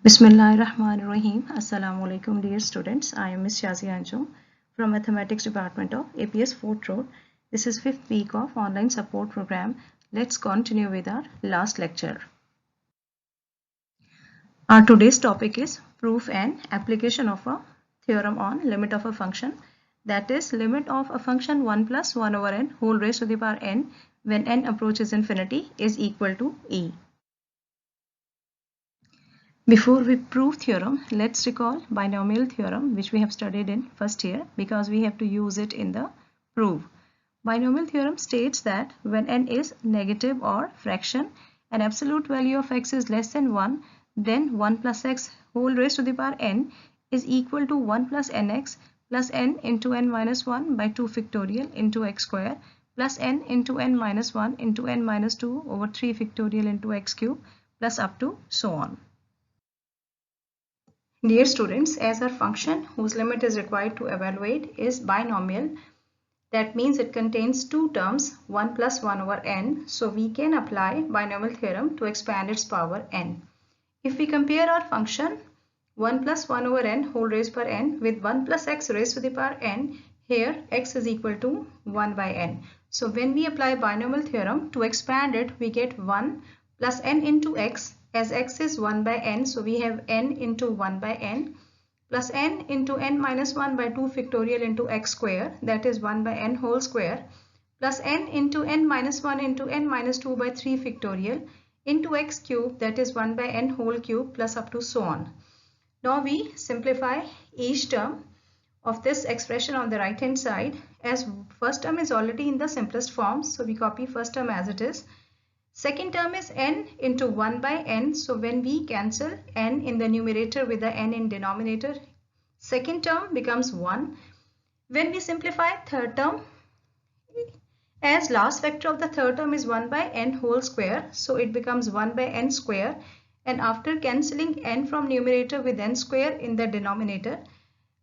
Bismillahirrahmanirrahim. Assalamu alaikum dear students. I am Miss Shazia Anjum from Mathematics Department of APS Fort Road. This is 5th week of Online Support Program. Let's continue with our last lecture. Our today's topic is proof and application of a theorem on limit of a function. That is limit of a function 1 plus 1 over n whole raised to the power n when n approaches infinity is equal to e. Before we prove theorem, let's recall binomial theorem which we have studied in first year because we have to use it in the proof. Binomial theorem states that when n is negative or fraction and absolute value of x is less than 1, then 1 plus x whole raised to the power n is equal to 1 plus nx plus n into n minus 1 by 2 factorial into x square plus n into n minus 1 into n minus 2 over 3 factorial into x cube plus up to so on. Dear students, as our function whose limit is required to evaluate is binomial, that means it contains two terms 1 plus 1 over n, so we can apply binomial theorem to expand its power n. If we compare our function 1 plus 1 over n whole raised per n with 1 plus x raised to the power n, here x is equal to 1 by n. So when we apply binomial theorem to expand it, we get 1 plus n into x. As x is 1 by n, so we have n into 1 by n plus n into n minus 1 by 2 factorial into x square, that is 1 by n whole square, plus n into n minus 1 into n minus 2 by 3 factorial into x cube, that is 1 by n whole cube plus up to so on. Now we simplify each term of this expression on the right hand side. As first term is already in the simplest form, so we copy first term as it is. Second term is n into 1 by n, so when we cancel n in the numerator with the n in denominator, second term becomes 1. When we simplify third term, as last factor of the third term is 1 by n whole square, so it becomes 1 by n square, and after cancelling n from numerator with n square in the denominator,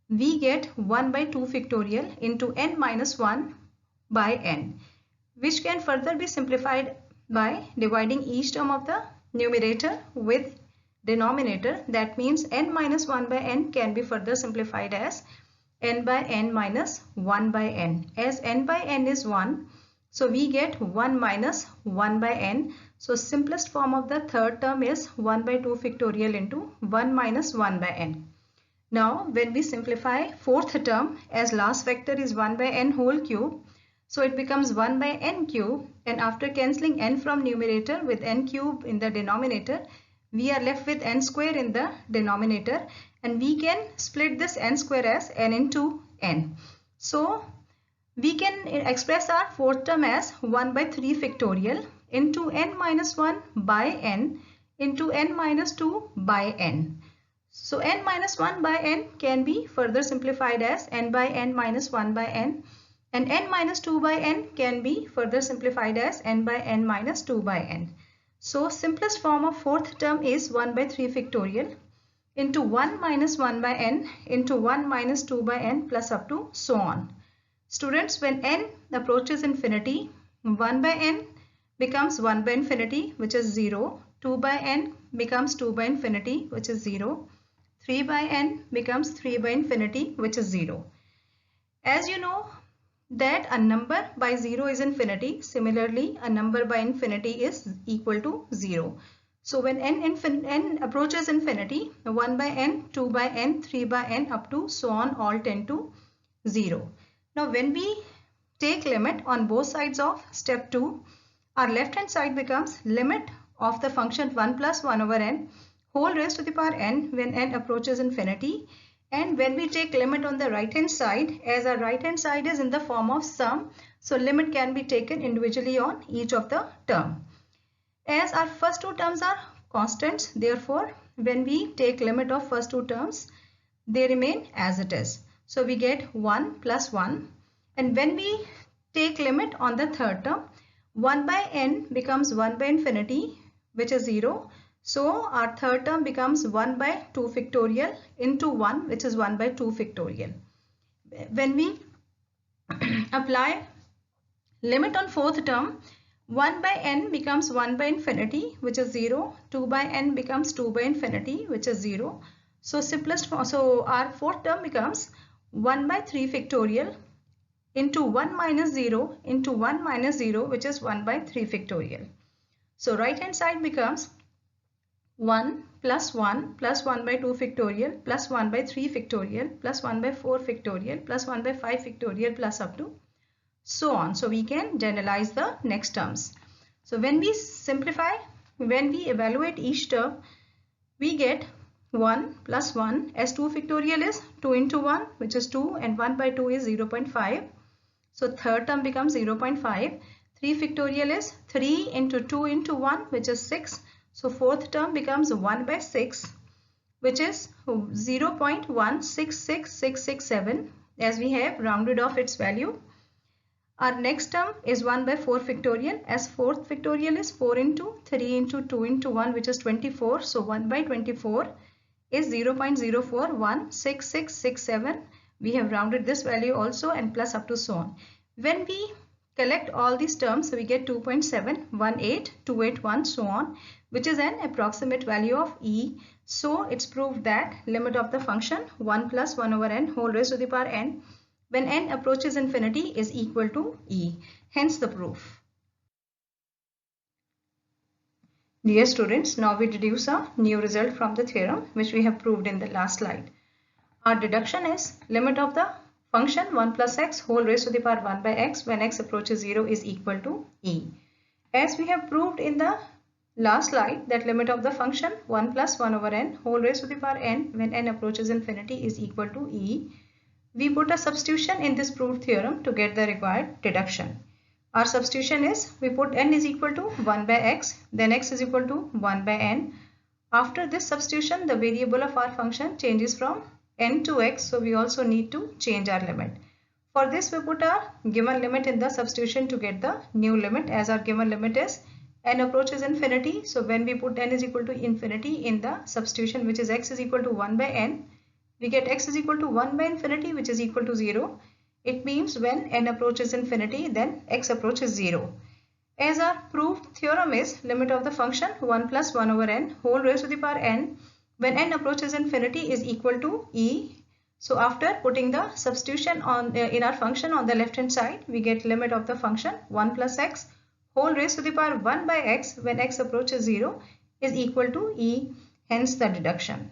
we get 1 by 2 factorial into n minus 1 by n, which can further be simplified by dividing each term of the numerator with denominator. That means n minus 1 by n can be further simplified as n by n minus 1 by n. As n by n is 1, so we get 1 minus 1 by n. So simplest form of the third term is 1 by 2 factorial into 1 minus 1 by n. Now when we simplify fourth term, as last factor is 1 by n whole cube, so it becomes 1 by n cube, and after cancelling n from numerator with n cube in the denominator, we are left with n square in the denominator, and we can split this n square as n into n. So we can express our fourth term as 1 by 3 factorial into n minus 1 by n into n minus 2 by n. So n minus 1 by n can be further simplified as n by n minus 1 by n. And n minus 2 by n can be further simplified as n by n minus 2 by n. So simplest form of fourth term is 1 by 3 factorial into 1 minus 1 by n into 1 minus 2 by n plus up to so on. Students, when n approaches infinity, 1 by n becomes 1 by infinity, which is 0. 2 by n becomes 2 by infinity, which is 0. 3 by n becomes 3 by infinity, which is 0. As you know, that a number by 0 is infinity. Similarly, a number by infinity is equal to 0. So when n approaches infinity, 1 by n, 2 by n, 3 by n up to so on all tend to 0. Now when we take limit on both sides of step 2, our left hand side becomes limit of the function 1 plus 1 over n whole raised to the power n when n approaches infinity. And when we take limit on the right hand side, as our right hand side is in the form of sum, so limit can be taken individually on each of the term. As our first two terms are constants, therefore when we take limit of first two terms, they remain as it is. So we get 1 plus 1, and when we take limit on the third term, 1 by n becomes 1 by infinity, which is 0. So our third term becomes 1 by 2 factorial into 1, which is 1 by 2 factorial. When we apply limit on fourth term, 1 by n becomes 1 by infinity, which is 0. 2 by n becomes 2 by infinity, which is 0. So simplest form, so our fourth term becomes 1 by 3 factorial into 1 minus 0 into 1 minus 0, which is 1 by 3 factorial. So right hand side becomes 1 plus 1 plus 1 by 2 factorial plus 1 by 3 factorial plus 1 by 4 factorial plus 1 by 5 factorial plus up to so on. So we can generalize the next terms. So when we simplify, when we evaluate each term, we get 1 plus 1 as 2 factorial is 2 into 1, which is 2, and 1 by 2 is 0.5. So third term becomes 0.5. 3 factorial is 3 into 2 into 1, which is 6. So fourth term becomes 1 by 6, which is 0.166667, as we have rounded off its value. Our next term is 1 by 4 factorial, as fourth factorial is 4 into 3 into 2 into 1, which is 24. So 1 by 24 is 0.04166667. We have rounded this value also, and plus up to so on. When we collect all these terms, we get 2.718281 so on, which is an approximate value of E. So it's proved that limit of the function 1 plus 1 over n whole raised to the power n when n approaches infinity is equal to E. Hence the proof. Dear students, now we deduce a new result from the theorem which we have proved in the last slide. Our deduction is limit of the function 1 plus x whole raised to the power 1 by x when x approaches 0 is equal to E. As we have proved in the last slide that limit of the function 1 plus 1 over n whole raised to the power n when n approaches infinity is equal to E, we put a substitution in this proved theorem to get the required deduction. Our substitution is, we put n is equal to 1 by x, then x is equal to 1 by n. After this substitution, the variable of our function changes from n to x, so we also need to change our limit. For this, we put our given limit in the substitution to get the new limit, as our given limit is n approaches infinity. So when we put n is equal to infinity in the substitution, which is x is equal to 1 by n, we get x is equal to 1 by infinity, which is equal to 0. It means when n approaches infinity, then x approaches 0. As our proved theorem is limit of the function 1 plus 1 over n whole raised to the power n when n approaches infinity is equal to E. So after putting the substitution on in our function on the left hand side, we get limit of the function 1 plus x whole raised to the power 1 by x when x approaches 0 is equal to E. Hence the deduction.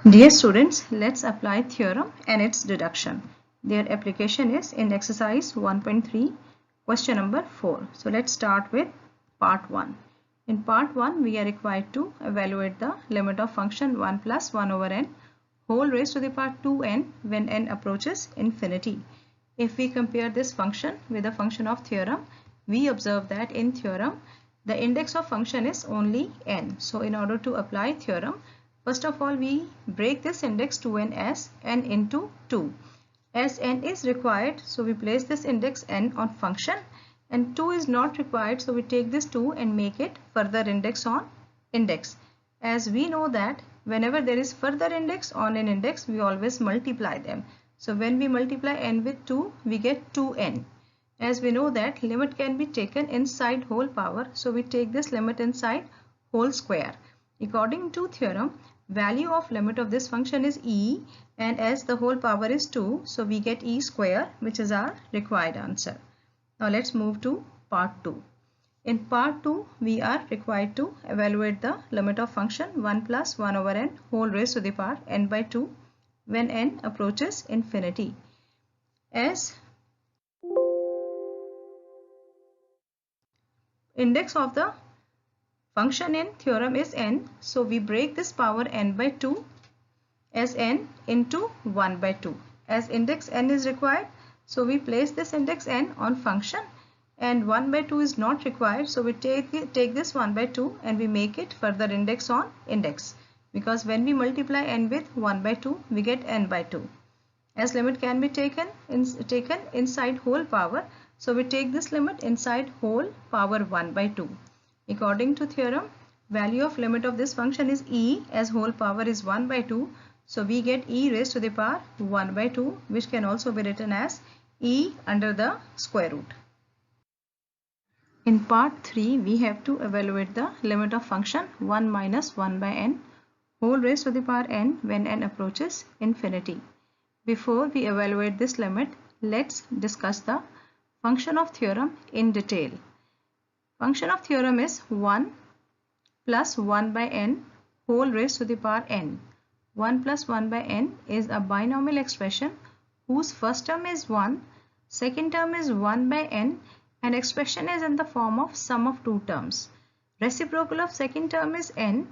Dear students, let's apply theorem and its deduction. Their application is in exercise 1.3, question number 4. So let's start with part 1. In part 1, we are required to evaluate the limit of function 1 plus 1 over n whole raised to the power 2n when n approaches infinity. If we compare this function with the function of theorem, we observe that in theorem, the index of function is only n. So in order to apply theorem, first of all, we break this index 2n as n into 2. As n is required, so we place this index n on function, and 2 is not required, so we take this 2 and make it further index on index. As we know that whenever there is further index on an index, we always multiply them. So when we multiply n with 2, we get 2n. As we know that limit can be taken inside whole power, so we take this limit inside whole square. According to theorem, value of limit of this function is E, and as the whole power is 2, so we get E square, which is our required answer. Now let's move to part 2. In part 2, we are required to evaluate the limit of function 1 plus 1 over n whole raised to the power n by 2 when n approaches infinity. As index of the function in theorem is n, so we break this power n by 2 as n into 1 by 2. As index n is required, so we place this index n on function, and 1 by 2 is not required, so we take this 1 by 2 and we make it further index on index, because when we multiply n with 1 by 2, we get n by 2. As limit can be taken inside whole power, so we take this limit inside whole power 1 by 2. According to theorem, value of limit of this function is E, as whole power is 1 by 2. So we get E raised to the power 1 by 2, which can also be written as E under the square root. In part 3, we have to evaluate the limit of function 1 minus 1 by n whole raised to the power n when n approaches infinity. Before we evaluate this limit, let's discuss the function of theorem in detail. Function of theorem is 1 plus 1 by n whole raised to the power n. 1 plus 1 by n is a binomial expression whose first term is 1, second term is 1 by n, and expression is in the form of sum of two terms. Reciprocal of second term is n,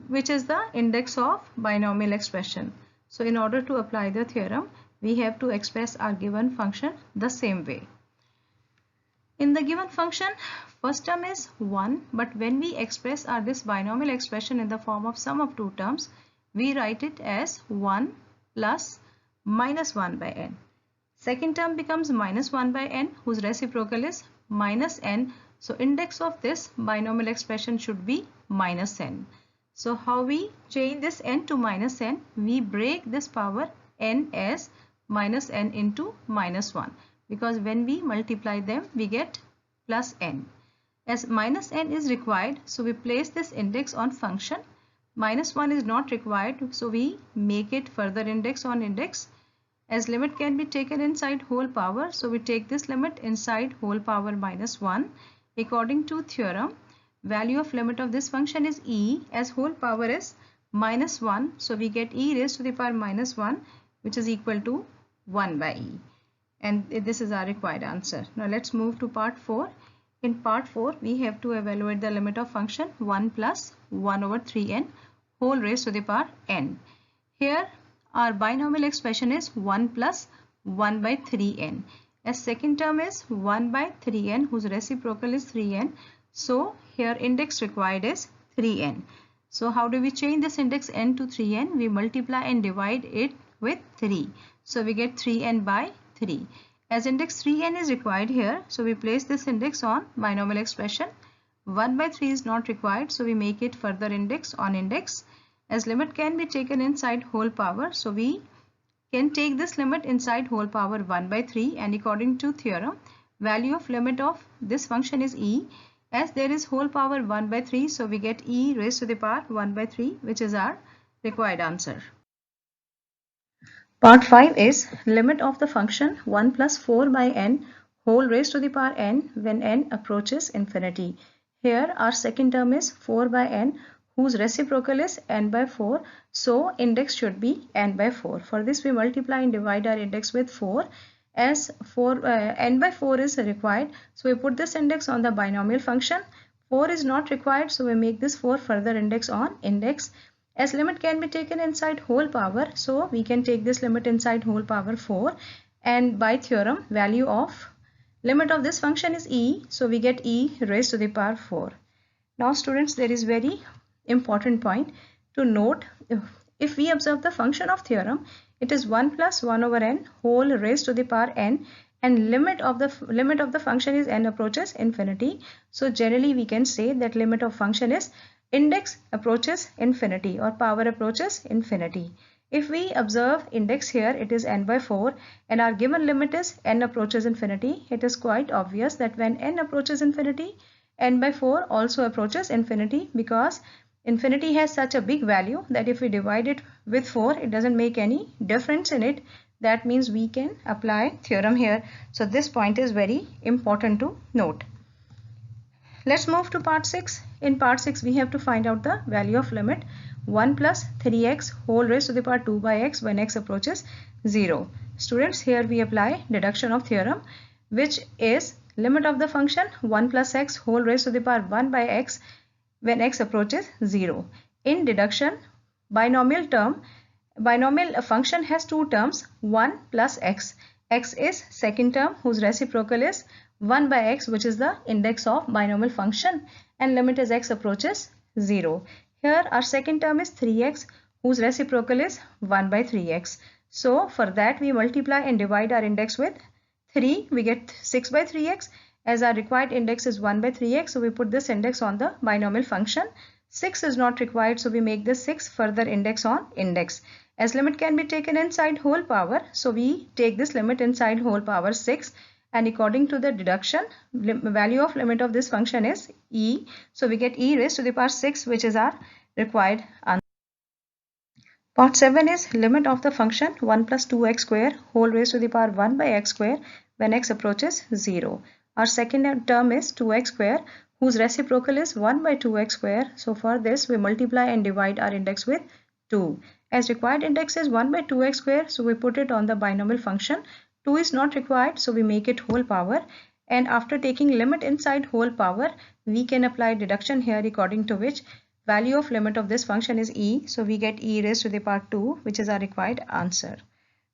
which is the index of binomial expression. So in order to apply the theorem, we have to express our given function the same way. In the given function, first term is 1, but when we express this binomial expression in the form of sum of two terms, we write it as 1 plus minus 1 by n. Second term becomes minus 1 by n, whose reciprocal is minus n. So index of this binomial expression should be minus n. So how we change this n to minus n? We break this power n as minus n into minus 1. Because when we multiply them, we get plus n. As minus n is required, so we place this index on function. Minus 1 is not required, so we make it further index on index. As limit can be taken inside whole power, so we take this limit inside whole power minus 1. According to theorem, value of limit of this function is e, as whole power is minus 1. So we get e raised to the power minus 1, which is equal to 1 by e. And this is our required answer. Now let's move to part 4. In part 4, we have to evaluate the limit of function 1 plus 1 over 3n whole raised to the power n. Here our binomial expression is 1 plus 1 by 3n. As second term is 1 by 3n, whose reciprocal is 3n. So here index required is 3n. So how do we change this index n to 3n? We multiply and divide it with 3. So we get 3n by 3. As index 3n is required here, so we place this index on binomial expression. 1 by 3 is not required, so we make it further index on index. As limit can be taken inside whole power, so we can take this limit inside whole power 1 by 3, and according to theorem, value of limit of this function is e. As there is whole power 1 by 3, so we get e raised to the power 1 by 3, which is our required answer. Part 5 is limit of the function 1 plus 4 by n whole raised to the power n when n approaches infinity. Here our second term is 4 by n, whose reciprocal is n by 4. So index should be n by 4. For this we multiply and divide our index with 4. As n by 4 is required, so we put this index on the binomial function. 4 is not required, so we make this 4 further index on index. As limit can be taken inside whole power, so we can take this limit inside whole power 4. And by theorem, value of limit of this function is e, so we get e raised to the power 4. Now students, there is very important point to note. If we observe the function of theorem, it is 1 plus 1 over n whole raised to the power n, and limit of the function is n approaches infinity. So generally we can say that limit of function is index approaches infinity or power approaches infinity. If we observe index here, it is n by 4, and our given limit is n approaches infinity. It is quite obvious that when n approaches infinity, n by 4 also approaches infinity, because infinity has such a big value that if we divide it with 4, it doesn't make any difference in it. That means we can apply theorem here. So this point is very important to note. Let's move to part 6. In part 6, we have to find out the value of limit 1 plus 3x whole raised to the power 2 by x when x approaches 0. Students, here we apply deduction of theorem, which is limit of the function 1 plus x whole raised to the power 1 by x when x approaches 0. In deduction, binomial function has two terms, 1 plus x. X is second term, whose reciprocal is 1 by x, which is the index of binomial function, and limit as x approaches 0. Here our second term is 3x, whose reciprocal is 1 by 3x. So for that we multiply and divide our index with 3. We get 6 by 3x. As our required index is 1 by 3x, so we put this index on the binomial function. 6 is not required, so we make this 6 further index on index. As limit can be taken inside whole power, so we take this limit inside whole power 6. and according to the deduction, value of limit of this function is e. So we get e raised to the power 6, which is our required answer. Part 7 is limit of the function 1 plus 2x square whole raised to the power 1 by x square when x approaches 0. Our second term is 2x square whose reciprocal is 1 by 2x square. So for this we multiply and divide our index with 2. As required index is 1 by 2x square, so we put it on the binomial function. 2 is not required, so we make it whole power. And after taking limit inside whole power, we can apply deduction here, according to which value of limit of this function is e. So we get e raised to the power 2, which is our required answer.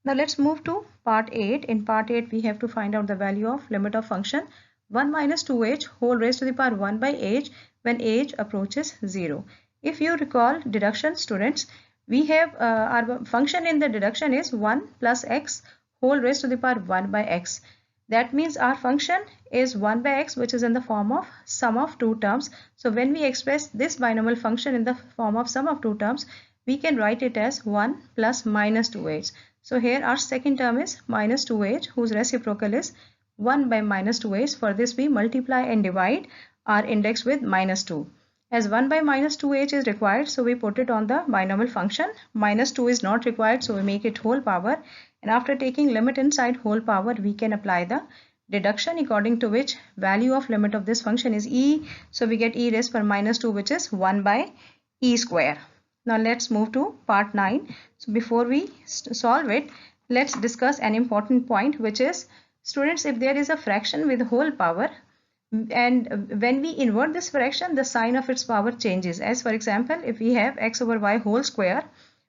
Now let's move to part 8. In part 8, we have to find out the value of limit of function 1 minus 2h whole raised to the power 1 by h when h approaches 0. If you recall deduction, students, we have our function in the deduction is 1 plus x whole raised to the power 1 by x. That means our function is 1 by x, which is in the form of sum of two terms. So when we express this binomial function in the form of sum of two terms, we can write it as 1 plus minus 2h. So here our second term is minus 2h whose reciprocal is 1 by minus 2h. For this we multiply and divide our index with minus 2. As 1 by minus 2h is required, so we put it on the binomial function. Minus 2 is not required, so we make it whole power. And after taking limit inside whole power, we can apply the deduction, according to which value of limit of this function is e. So we get e raised to minus 2, which is 1 by e square. Now let's move to part 9. So before we solve it, let's discuss an important point, which is, students, if there is a fraction with whole power, and when we invert this fraction, the sign of its power changes. As for example, if we have x over y whole square,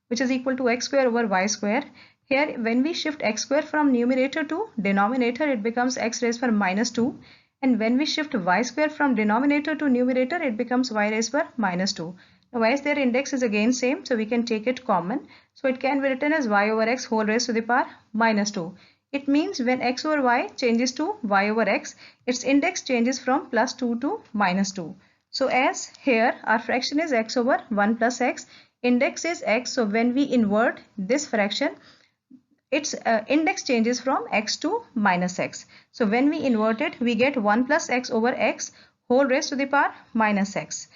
which is equal to x square over y square, here when we shift x square from numerator to denominator, it becomes x raised to minus 2. And when we shift y square from denominator to numerator, it becomes y raised to minus 2. Now as their index is again same, so we can take it common. So it can be written as y over x whole raised to the power minus 2. It means when x over y changes to y over x, its index changes from plus 2 to minus 2. So as here our fraction is x over 1 plus x, index is x. So when we invert this fraction, its index changes from x to minus x. So when we invert it, we get 1 plus x over x whole raised to the power minus x.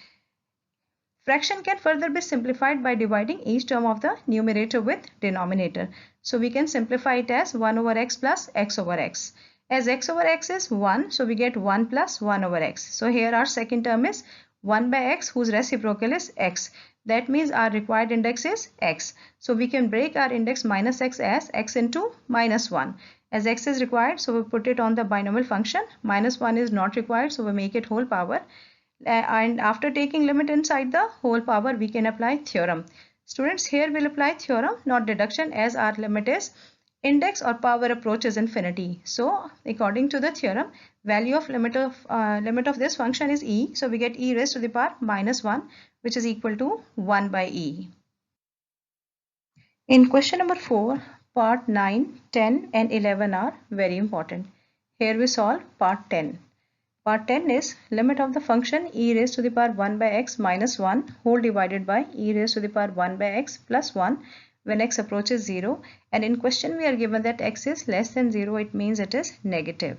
Fraction can further be simplified by dividing each term of the numerator with denominator. So we can simplify it as 1 over x plus x over x. As x over x is 1, so we get 1 plus 1 over x. So here our second term is 1 by x whose reciprocal is x. That means our required index is x. So we can break our index minus x as x into minus 1. As x is required, so we put it on the binomial function. Minus 1 is not required, so we make it whole power. And after taking limit inside the whole power, we can apply theorem. Students, here we'll apply theorem, not deduction, as our limit is index or power approaches infinity. So according to the theorem, value of limit of this function is e. So we get e raised to the power minus 1, which is equal to 1 by e. In question number 4, part 9, 10 and 11 are very important. Here we solve part 10. Part 10 is limit of the function e raised to the power 1 by x minus 1 whole divided by e raised to the power 1 by x plus 1 when x approaches 0. And in question we are given that x is less than 0, it means it is negative.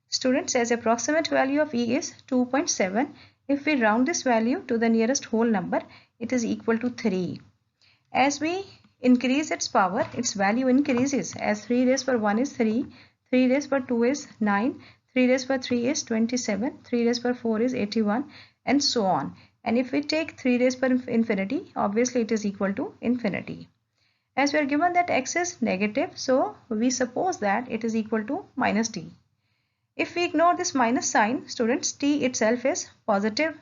Students, as approximate value of e is 2.7, if we round this value to the nearest whole number, it is equal to 3. As we increase its power, its value increases, as 3 raised to 1 is 3, 3 raised to 2 is 9, 3 raised to 3 is 27, 3 raised to 4 is 81, and so on. And if we take 3 raised to infinity, obviously it is equal to infinity. As we are given that x is negative, so we suppose that it is equal to minus t. If we ignore this minus sign, students, t itself is positive.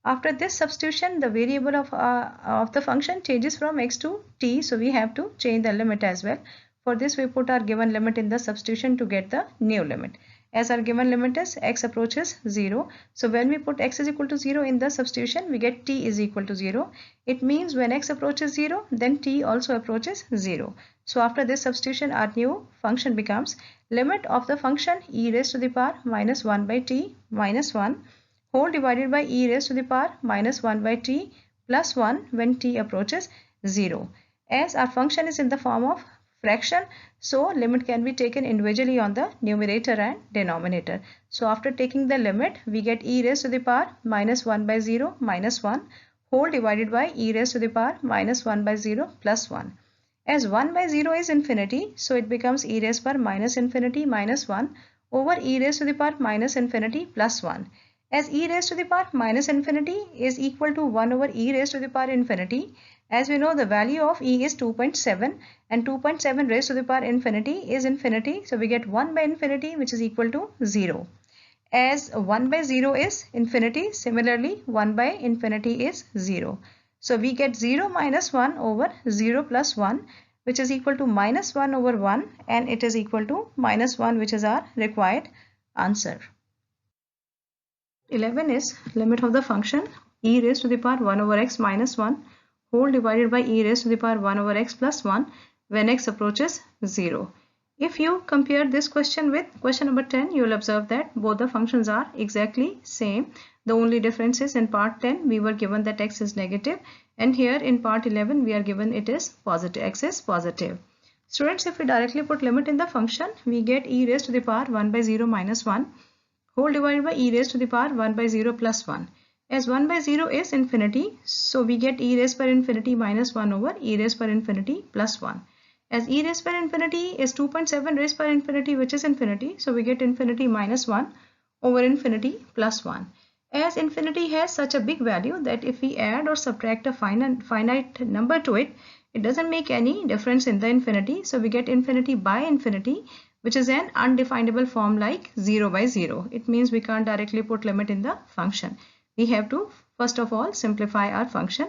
After this substitution, the variable of the function changes from x to t, so we have to change the limit as well. For this, we put our given limit in the substitution to get the new limit. As our given limit is x approaches 0, so when we put x is equal to 0 in the substitution, we get t is equal to 0. It means when x approaches 0, then t also approaches 0. So after this substitution, our new function becomes limit of the function e raised to the power minus 1 by t minus 1 whole divided by e raised to the power minus 1 by t plus 1 when t approaches 0. As our function is in the form of fraction, so limit can be taken individually on the numerator and denominator. So after taking the limit, we get e raised to the power minus 1 by 0 minus 1 whole divided by e raised to the power minus 1 by 0 plus 1. As 1 by 0 is infinity, so it becomes e raised power minus infinity minus 1 over e raised to the power minus infinity plus 1. As e raised to the power minus infinity is equal to 1 over e raised to the power infinity, as we know the value of e is 2.7 and 2.7 raised to the power infinity is infinity. So we get 1 by infinity which is equal to 0. As 1 by 0 is infinity, similarly 1 by infinity is 0. So we get 0 minus 1 over 0 plus 1 which is equal to minus 1 over 1, and it is equal to minus 1, which is our required answer. 11 is limit of the function e raised to the power 1 over x minus 1 whole divided by e raised to the power 1 over x plus 1 when x approaches 0. If you compare this question with question number 10, you will observe that both the functions are exactly same. The only difference is in part 10 we were given that x is negative, and here in part 11 we are given it is positive, x is positive. Students, if we directly put limit in the function, we get e raised to the power 1 by 0 minus 1 whole divided by e raised to the power 1 by 0 plus 1. As 1 by 0 is infinity, so we get e raised per infinity minus 1 over e raised per infinity plus 1. As e raised per infinity is 2.7 raised per infinity, which is infinity, so we get infinity minus 1 over infinity plus 1. As infinity has such a big value that if we add or subtract a finite number to it, it doesn't make any difference in the infinity. So we get infinity by infinity, which is an undefinable form like 0 by 0. It means we can't directly put limit in the function. We have to first of all simplify our function,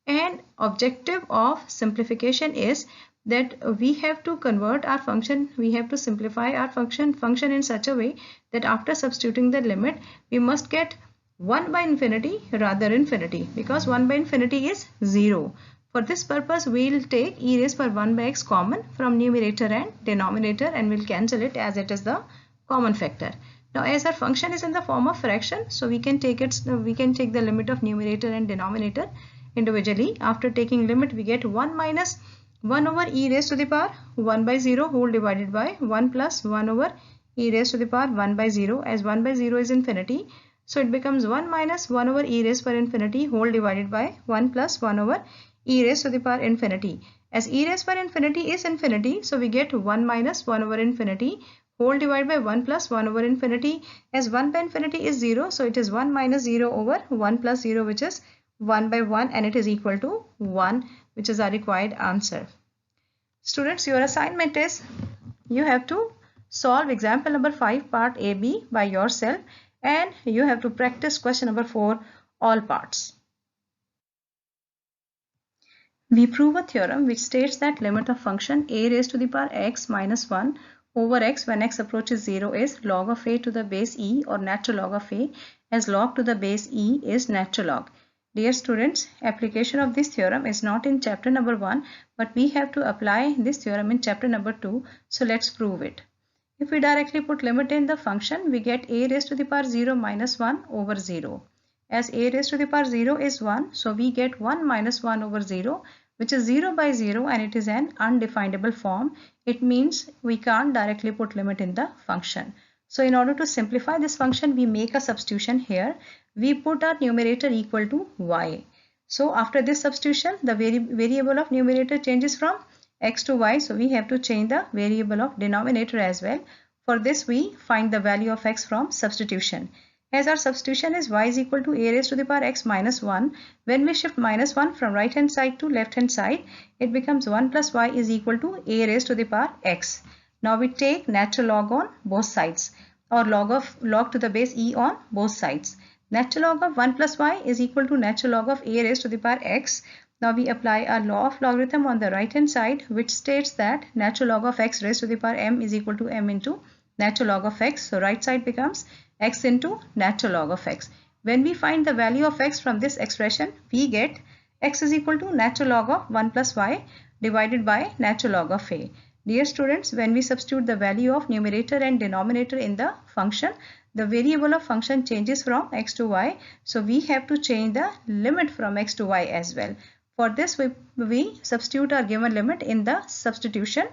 and objective of simplification is that we have to convert our function, we have to simplify our function in such a way that after substituting the limit we must get 1 by infinity rather infinity, because 1 by infinity is 0. For this purpose we will take e raised per 1 by x common from numerator and denominator, and we'll cancel it as it is the common factor. Now as our function is in the form of fraction, so we can take the limit of numerator and denominator individually. After taking limit we get 1 minus 1 over e raised to the power 1 by 0 whole divided by 1 plus 1 over e raised to the power 1 by 0. As 1 by 0 is infinity, so it becomes 1 minus 1 over e raised per infinity whole divided by 1 plus 1 over e raised to the power infinity. As e raised per infinity is infinity, so we get 1 minus 1 over infinity whole divided by 1 plus 1 over infinity. As 1 by infinity is 0, so it is 1 minus 0 over 1 plus 0, which is 1 by 1, and it is equal to 1, which is our required answer. Students, your assignment is you have to solve example number 5 part AB by yourself, and you have to practice question number 4 all parts. We prove a theorem which states that limit of function a raised to the power x minus 1 over x when x approaches 0 is log of a to the base e, or natural log of a, as log to the base e is natural log. Dear students, application of this theorem is not in chapter number 1, but we have to apply this theorem in chapter number 2. So let's prove it. If we directly put limit in the function, we get a raised to the power 0 minus 1 over 0. As a raised to the power 0 is 1, so we get 1 minus 1 over 0, which is 0 by 0, and it is an undefinable form. It means we can't directly put limit in the function. So in order to simplify this function, we make a substitution here. We put our numerator equal to y. So after this substitution, the variable of numerator changes from x to y. So we have to change the variable of denominator as well. For this, we find the value of x from substitution. As our substitution is y is equal to a raised to the power x minus 1, when we shift minus 1 from right hand side to left hand side, it becomes 1 plus y is equal to a raised to the power x. Now we take natural log on both sides, or log to the base e on both sides. Natural log of 1 plus y is equal to natural log of a raised to the power x. Now we apply our law of logarithm on the right hand side, which states that natural log of x raised to the power m is equal to m into natural log of x. So right side becomes x into natural log of x. When we find the value of x from this expression, we get x is equal to natural log of 1 plus y divided by natural log of a. Dear students, when we substitute the value of numerator and denominator in the function, the variable of function changes from x to y. So we have to change the limit from x to y as well. For this, we substitute our given limit in the substitution,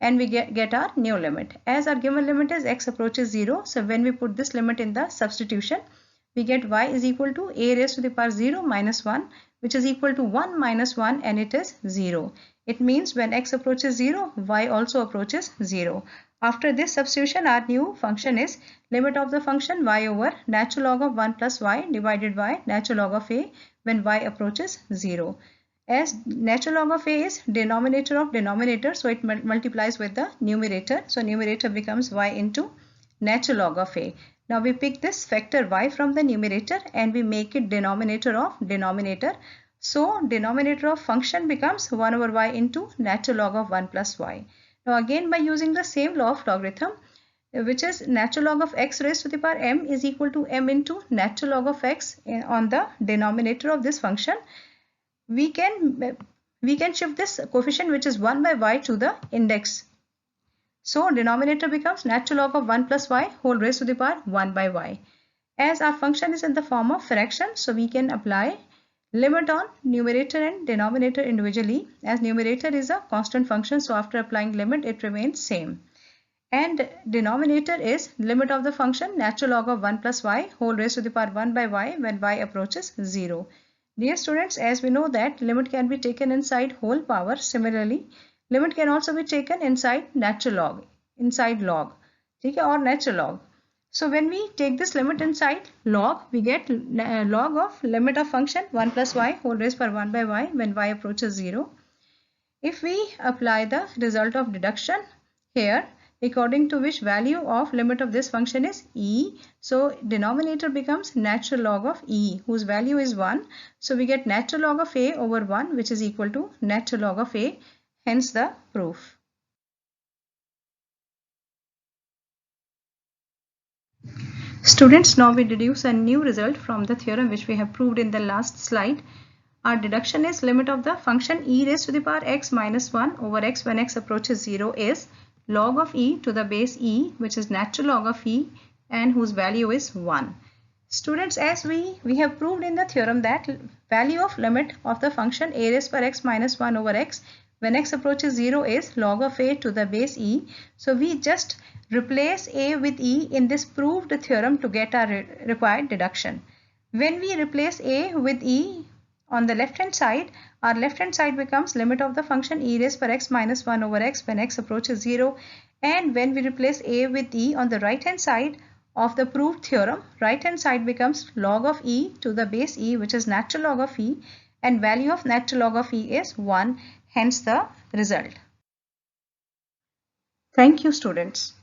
and we get our new limit. As our given limit is x approaches 0, so when we put this limit in the substitution, we get y is equal to a raised to the power 0 minus 1, which is equal to 1 minus 1, and it is 0. It means when x approaches 0, y also approaches 0. After this substitution, our new function is limit of the function y over natural log of 1 plus y divided by natural log of a when y approaches 0. As natural log of a is denominator of denominator, so it multiplies with the numerator. So numerator becomes y into natural log of a. Now we pick this factor y from the numerator and we make it denominator of denominator. So denominator of function becomes 1 over y into natural log of 1 plus y. Now again, by using the same law of logarithm, which is natural log of x raised to the power m is equal to m into natural log of x on the denominator of this function, we can shift this coefficient, which is 1 by y, to the index. So denominator becomes natural log of 1 plus y whole raised to the power 1 by y. As our function is in the form of fraction, so we can apply limit on numerator and denominator individually, as numerator is a constant function, so after applying limit it remains same. And denominator is limit of the function natural log of 1 plus y whole raised to the power 1 by y when y approaches 0. Dear students, as we know that limit can be taken inside whole power, similarly limit can also be taken inside natural log, inside log, okay, or natural log. So when we take this limit inside log, we get log of limit of function 1 plus y whole raised by 1 by y when y approaches 0. If we apply the result of deduction here, according to which value of limit of this function is e, so denominator becomes natural log of e, whose value is 1. So we get natural log of a over 1, which is equal to natural log of a, hence the proof. Students, now we deduce a new result from the theorem which we have proved in the last slide. Our deduction is limit of the function e raised to the power x minus 1 over x when x approaches 0 is log of e to the base e, which is natural log of e and whose value is 1. Students, as we have proved in the theorem that value of limit of the function a raised by x minus 1 over x when x approaches 0 is log of a to the base e. So we just replace a with e in this proved theorem to get our required deduction. When we replace a with e on the left hand side, our left hand side becomes limit of the function e raised by x minus 1 over x when x approaches 0. And when we replace a with e on the right hand side of the proved theorem, right hand side becomes log of e to the base e, which is natural log of e, and value of natural log of e is 1, hence the result. Thank you, students.